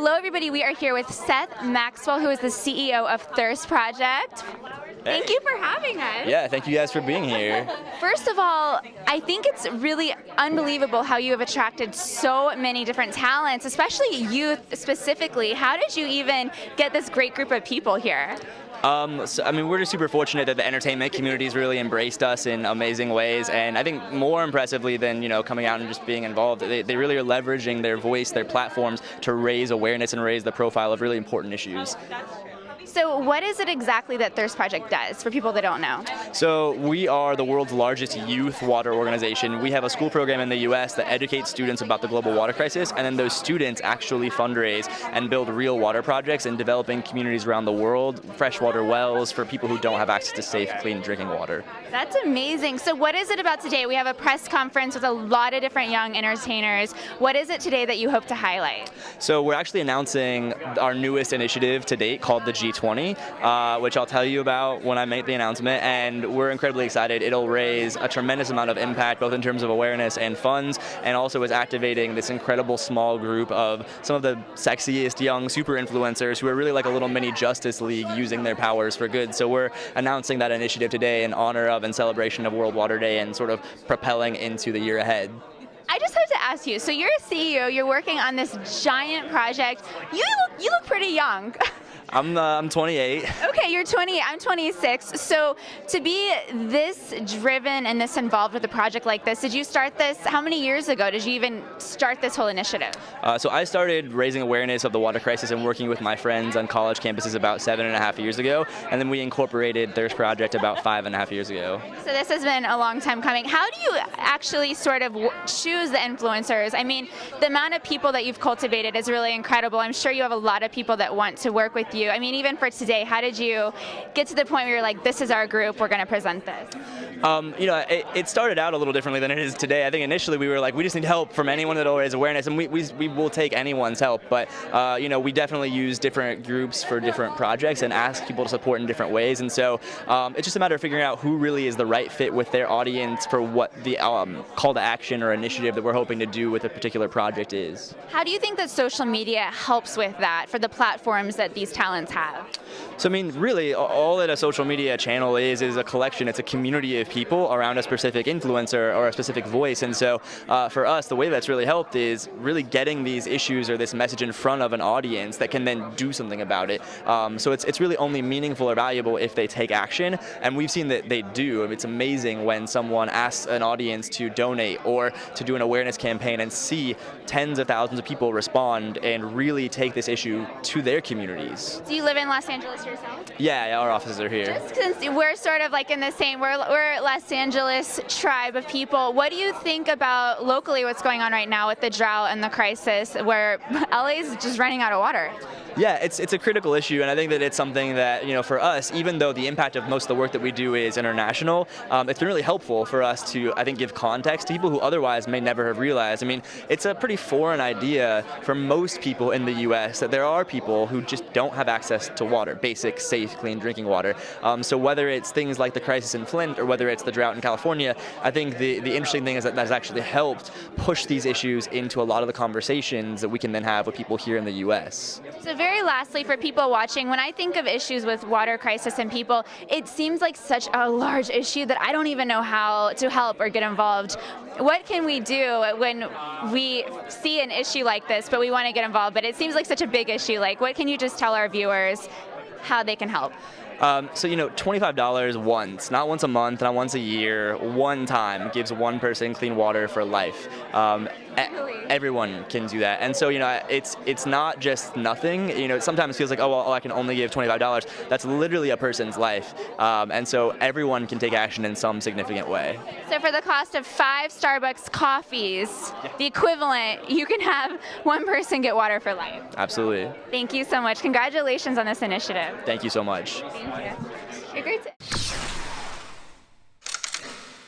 Hello everybody, we are here with Seth Maxwell, who is the CEO of Thirst Project. Thank you for having us. Yeah, thank you guys for being here. First of all, I think it's really unbelievable how you have attracted so many different talents, especially youth specifically. How did you even get this great group of people here? We're just super fortunate that the entertainment community's really embraced us in amazing ways, and I think more impressively than coming out and just being involved, they really are leveraging their voice, their platforms to raise awareness and raise the profile of really important issues. So what is it exactly that Thirst Project does for people that don't know? So we are the world's largest youth water organization. We have a school program in the US that educates students about the global water crisis, and then those students actually fundraise and build real water projects in developing communities around the world, freshwater wells for people who don't have access to safe, clean drinking water. That's amazing. So what is it about today? We have a press conference with a lot of different young entertainers. What is it today that you hope to highlight? So we're actually announcing our newest initiative to date called the G20, which I'll tell you about when I make the announcement, and we're incredibly excited. It'll raise a tremendous amount of impact, both in terms of awareness and funds, and also is activating this incredible small group of some of the sexiest young super influencers who are really like a little mini Justice League using their powers for good. So we're announcing that initiative today in honor of and celebration of World Water Day and sort of propelling into the year ahead. I just have to ask you, so you're a CEO, you're working on this giant project. You look pretty young. I'm 28. Okay, you're 28, I'm 26. So to be this driven and this involved with a project like this, did you start this, how many years ago did you even start this whole initiative? So I started raising awareness of the water crisis and working with my friends on college campuses about 7.5 years ago, and then we incorporated Thirst Project about 5.5 years ago. So this has been a long time coming. How do you actually sort of choose the influencers? I mean, the amount of people that you've cultivated is really incredible. I'm sure you have a lot of people that want to work with you. I mean, even for today, how did you get to the point where you're like, this is our group, we're going to present this? It started out a little differently than it is today. I think initially we were like, we just need help from anyone that will raise awareness, and we will take anyone's help. But we definitely use different groups for different projects and ask people to support in different ways. And so it's just a matter of figuring out who really is the right fit with their audience for what the call to action or initiative that we're hoping to do with a particular project is. How do you think that social media helps with that for the platforms that these talents have? So I mean, really, all that a social media channel is a collection. It's a community of people around a specific influencer or a specific voice. And so for us, the way that's really helped is really getting these issues or this message in front of an audience that can then do something about it. So it's really only meaningful or valuable if they take action. And we've seen that they do. I mean, it's amazing when someone asks an audience to donate or to do an awareness campaign and see tens of thousands of people respond and really take this issue to their communities. Do you live in Los Angeles yourself? Yeah, our offices are here. Just since we're sort of like in the same, we're Los Angeles tribe of people. What do you think about locally what's going on right now with the drought and the crisis where LA's just running out of water? Yeah, it's a critical issue, and I think that it's something that, for us, even though the impact of most of the work that we do is international, it's been really helpful for us to, I think, give context to people who otherwise may never have realized. I mean, it's a pretty foreign idea for most people in the U.S. that there are people who just don't have access to water, basic, safe, clean drinking water. So whether it's things like the crisis in Flint or whether it's the drought in California, I think the interesting thing is that that's actually helped push these issues into a lot of the conversations that we can then have with people here in the U.S. So very lastly, for people watching, when I think of issues with water crisis and people, it seems like such a large issue that I don't even know how to help or get involved. What can we do when we see an issue like this, but we want to get involved, but it seems like such a big issue? Like, what can you just tell our viewers how they can help? $25 once, not once a month, not once a year, one time gives one person clean water for life. Everyone can do that, and so it's not just nothing. It sometimes feels like, oh well, I can only give $25. That's literally a person's life, and so everyone can take action in some significant way. So for the cost of 5 Starbucks coffees, the equivalent, you can have one person get water for life. Absolutely. Thank you so much. Congratulations on this initiative. Thank you so much. Thank you. You're great.